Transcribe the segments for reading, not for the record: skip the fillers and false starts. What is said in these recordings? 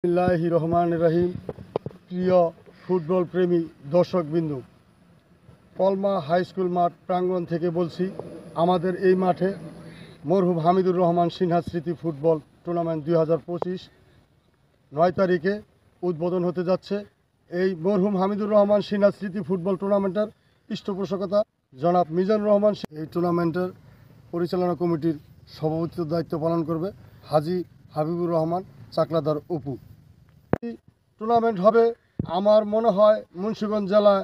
বিসমিল্লাহি রহমান রহিম। প্রিয় ফুটবল প্রেমী দর্শকবিন্দু, কলমা হাই স্কুল মাঠ প্রাঙ্গণ থেকে বলছি। আমাদের এই মাঠে মরহুম হামিদুর রহমান সিনহা স্মৃতি ফুটবল টুর্নামেন্ট 2025 9 তারিখে উদ্বোধন হতে যাচ্ছে। এই মরহুম হামিদুর রহমান সিনহা স্মৃতি ফুটবল টুর্নামেন্টের পৃষ্ঠপোষকতা জনাব মিজানুর রহমান। এই টুর্নামেন্টের পরিচালনা কমিটির সভাপতিত্বের দায়িত্ব পালন করবে হাজী হাবিবুর রহমান চাকলাদার অপু। টুর্নামেন্ট হবে, আমার মনে হয় মুন্সিগঞ্জ জেলায়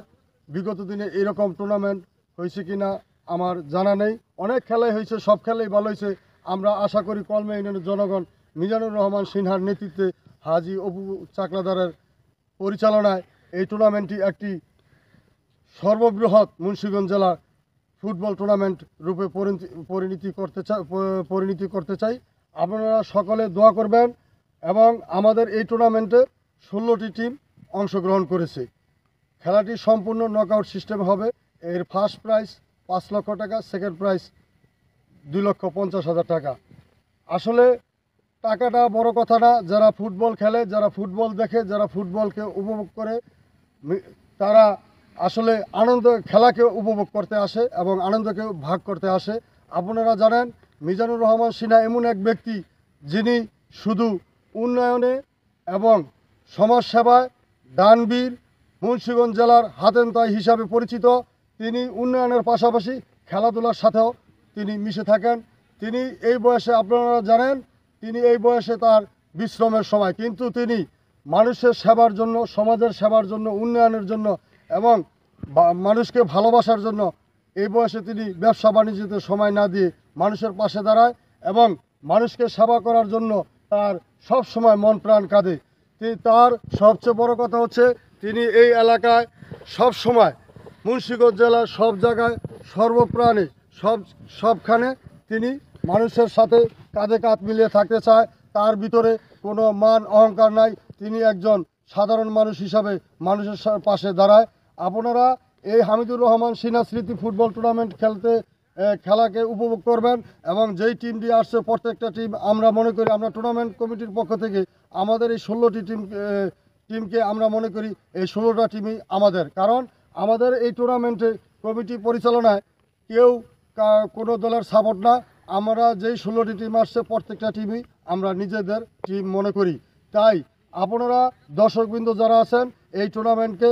বিগত দিনে এরকম টুর্নামেন্ট হয়েছে কিনা আমার জানা নেই। অনেক খেলাই হয়েছে, সব খেলাই ভালো হয়েছে। আমরা আশা করি কলমা ইউনিয়নের জনগণ মিজানুর রহমান সিনহার নেতৃত্বে হাজী অপু চাকলাদারের পরিচালনায় এই টুর্নামেন্টটি একটি সর্ববৃহৎ মুন্সিগঞ্জ জেলার ফুটবল টুর্নামেন্ট রূপে পরিণতি করতে চাই। আপনারা সকলে দোয়া করবেন। এবং আমাদের এই টুর্নামেন্টে 16টি টিম অংশগ্রহণ করেছে। খেলাটি সম্পূর্ণ নকআউট সিস্টেম হবে। এর ফার্স্ট প্রাইজ 5 লক্ষ টাকা, সেকেন্ড প্রাইজ 2,50,000 টাকা। আসলে টাকাটা বড় কথা না। যারা ফুটবল খেলে, যারা ফুটবল দেখে, যারা ফুটবলকে উপভোগ করে, তারা আসলে খেলাকে উপভোগ করতে আসে এবং আনন্দকে ভাগ করতে আসে। আপনারা জানেন মিজানুর রহমান সিনহা এমন এক ব্যক্তি যিনি শুধু উন্নয়নে এবং সমাজসেবায় দানবীর, মুন্সিগঞ্জ জেলার হাতেমতাই হিসাবে পরিচিত। তিনি উন্নয়নের পাশাপাশি খেলাধুলার সাথেও তিনি মিশে থাকেন। তিনি এই বয়সে, আপনারা জানেন, তিনি এই বয়সে তার বিশ্রামের সময়, কিন্তু তিনি মানুষের সেবার জন্য, সমাজের সেবার জন্য, উন্নয়নের জন্য এবং মানুষকে ভালোবাসার জন্য এই বয়সে তিনি ব্যবসা বাণিজ্যতে সময় না দিয়ে মানুষের পাশে দাঁড়ায় এবং মানুষকে সেবা করার জন্য তার সব সময় মন প্রাণ কাঁদে। তার সবচেয়ে বড় কথা হচ্ছে তিনি এই এলাকায় সব সময়, মুন্সিগঞ্জ জেলার সব জায়গায়, সর্বপ্রাণে, সবখানে তিনি মানুষের সাথে কাঁধে কাঁধ মিলিয়ে থাকতে চায়। তার ভিতরে কোনো মান অহংকার নাই। তিনি একজন সাধারণ মানুষ হিসাবে মানুষের পাশে দাঁড়ায়। আপনারা এই হামিদুর রহমান সিনহা স্মৃতি ফুটবল টুর্নামেন্ট খেলাকে উপভোগ করবেন এবং যেই টিমটি আসছে, প্রত্যেকটা টিম আমরা মনে করি, আমরা টুর্নামেন্ট কমিটির পক্ষ থেকে আমাদের এই 16টি টিমকে আমরা মনে করি এই 16টা টিমই আমাদের। কারণ আমাদের এই টুর্নামেন্টে কমিটি পরিচালনায় কেউ কোনো দলের সাপোর্ট না। আমরা যেই 16টি টিম আসছে, প্রত্যেকটা টিমই আমরা নিজেদের টিম মনে করি। তাই আপনারা দর্শকবৃন্দ যারা আছেন এই টুর্নামেন্টকে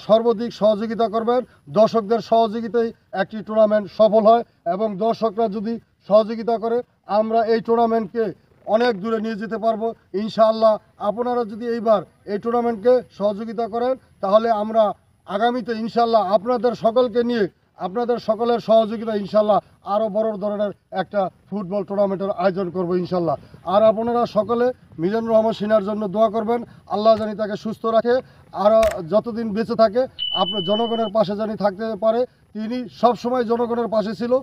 সর্বাধিক সহযোগিতা করবেন। দর্শকদের সহযোগিতায় একটি টুর্নামেন্ট সফল হয় এবং দর্শকরা যদি সহযোগিতা করে আমরা এই টুর্নামেন্টকে অনেক দূরে নিয়ে যেতে পারবো ইনশাআল্লাহ। আপনারা যদি এইবার এই টুর্নামেন্টকে সহযোগিতা করেন তাহলে আমরা আগামীতে ইনশাআল্লাহ আপনাদের সকলকে নিয়ে, আপনাদের সকলের সহযোগিতা ইনশাআল্লাহ আরও বড় ধরনের একটা ফুটবল টুর্নামেন্টের আয়োজন করব ইনশাআল্লাহ। আর আপনারা সকলে মিজানুর রহমান সিনহার জন্য দোয়া করবেন। আল্লাহ জানি তাকে সুস্থ রাখে, আর যতদিন বেঁচে থাকে আপনার জনগণের পাশে জানি থাকতে পারে। তিনি সবসময় জনগণের পাশে ছিল,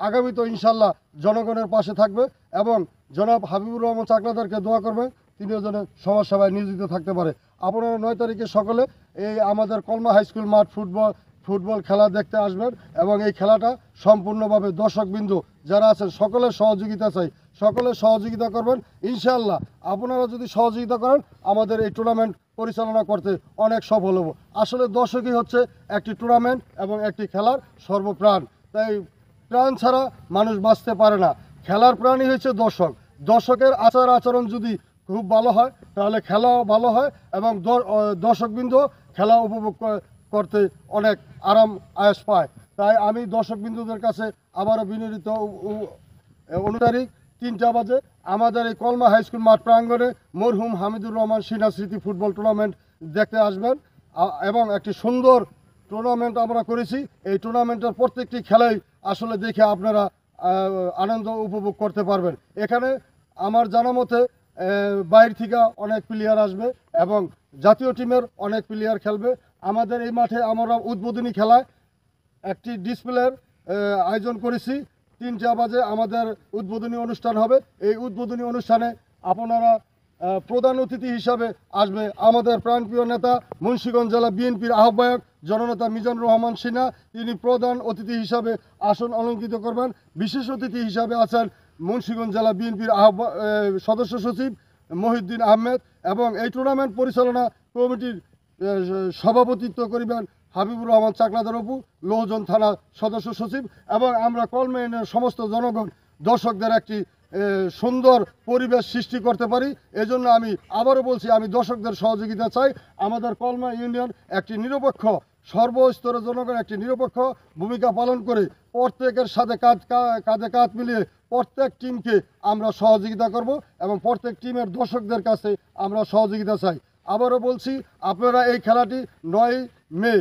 আগামীতে ইনশাআল্লাহ জনগণের পাশে থাকবে। এবং জনাব হাবিবুর রহমান চাকলাদারকে দোয়া করবে, তিনিও যেন সমাজসেবায় নিয়োজিত থাকতে পারে। আপনারা 9 তারিখে সকলে এই আমাদের কলমা হাই স্কুল মাঠ ফুটবল খেলা দেখতে আসবেন এবং এই খেলাটা সম্পূর্ণভাবে দর্শকবৃন্দ যারা আছেন সকলের সহযোগিতা চাই, সকলের সহযোগিতা করবেন ইনশাআল্লাহ। আপনারা যদি সহযোগিতা করেন আমাদের এই টুর্নামেন্ট পরিচালনা করতে অনেক সফল হব। আসলে দর্শকই হচ্ছে একটি টুর্নামেন্ট এবং একটি খেলার সর্বপ্রাণ। তাই প্রাণ ছাড়া মানুষ বাঁচতে পারে না। খেলার প্রাণই হচ্ছে দর্শক। দর্শকের আচার আচরণ যদি খুব ভালো হয় তাহলে খেলাও ভালো হয় এবং দর্শকবৃন্দ খেলা উপভোগ করতে অনেক আরাম আয়েস পায়। তাই আমি দর্শকবৃন্দদের কাছে আবারও বিনীত 9 তারিখ 3টা বাজে আমাদের এই কলমা হাই স্কুল মাঠ প্রাঙ্গণে মরহুম হামিদুর রহমান সিনহা স্মৃতি ফুটবল টুর্নামেন্ট দেখতে আসবেন। এবং একটি সুন্দর টুর্নামেন্ট আমরা করেছি। এই টুর্নামেন্টের প্রত্যেকটি খেলাই আসলে দেখে আপনারা আনন্দ উপভোগ করতে পারবেন। এখানে আমার জানা মতে বাইরে থেকে অনেক প্লেয়ার আসবে এবং জাতীয় টিমের অনেক প্লেয়ার খেলবে। আমাদের এই মাঠে আমরা উদ্বোধনী খেলায় একটি ডিসপ্লের আয়োজন করেছি। 3টা বাজে আমাদের উদ্বোধনী অনুষ্ঠান হবে। এই উদ্বোধনী অনুষ্ঠানে আপনারা প্রধান অতিথি হিসাবে আসবে আমাদের প্রাণপ্রিয় নেতা মুন্সিগঞ্জ জেলা বিএনপির আহ্বায়ক জননেতা মিজানুর রহমান সিনহা। তিনি প্রধান অতিথি হিসাবে আসন অলঙ্কৃত করবেন। বিশেষ অতিথি হিসাবে আছেন মুন্সিগঞ্জ জেলা বিএনপির সদস্য সচিব মহিউদ্দিন আহমেদ এবং এই টুর্নামেন্ট পরিচালনা কমিটির সভাপতিত্ব করিবেন হাবিবুর রহমান চাকলাদার অপু, লৌহজন থানা সদস্য সচিব, এবং আমরা কলমা ইউনিয়নের সমস্ত জনগণ দর্শকদের একটি সুন্দর পরিবেশ সৃষ্টি করতে পারি। এজন্য আমি আবারও বলছি, আমি দর্শকদের সহযোগিতা চাই। আমাদের কলমা ইউনিয়ন একটি নিরপেক্ষ, সর্বস্তরের জনগণ একটি নিরপেক্ষ ভূমিকা পালন করে প্রত্যেকের সাথে কাঁধে কাঁধ মিলিয়ে প্রত্যেক টিমকে আমরা সহযোগিতা করব এবং প্রত্যেক টিমের দর্শকদের কাছে আমরা সহযোগিতা চাই। আবারও বলছি, আপনারা এই খেলাটি 9 মে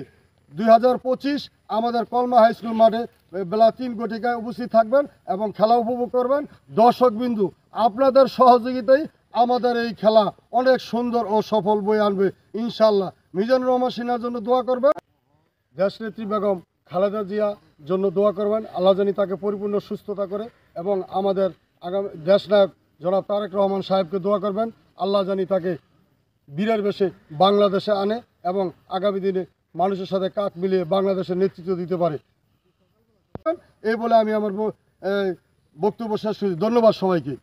2025 আমাদের কলমা হাই স্কুল মাঠে বেলা 3 ঘটিকায় উপস্থিত থাকবেন এবং খেলা উপভোগ করবেন। দর্শকবিন্দু, আপনাদের সহযোগিতায় আমাদের এই খেলা অনেক সুন্দর ও সফল বয়ে আনবে ইনশাল্লাহ। মিজানুর রহমান সিনহার জন্য দোয়া করবেন, দেশনেত্রী বেগম খালেদা জিয়া জন্য দোয়া করবেন, আল্লাহ জানি তাকে পরিপূর্ণ সুস্থতা করে, এবং আমাদের আগামী দেশনায়ক জনাব তারেক রহমান সাহেবকে দোয়া করবেন, আল্লাহ জানি তাকে বীরের বেশে বাংলাদেশে আনে এবং আগামী দিনে মানুষের সাথে কাঁধ মিলিয়ে বাংলাদেশের নেতৃত্ব দিতে পারে। এই বলে আমি আমার বক্তব্য শেষ করছি। ধন্যবাদ সবাইকে।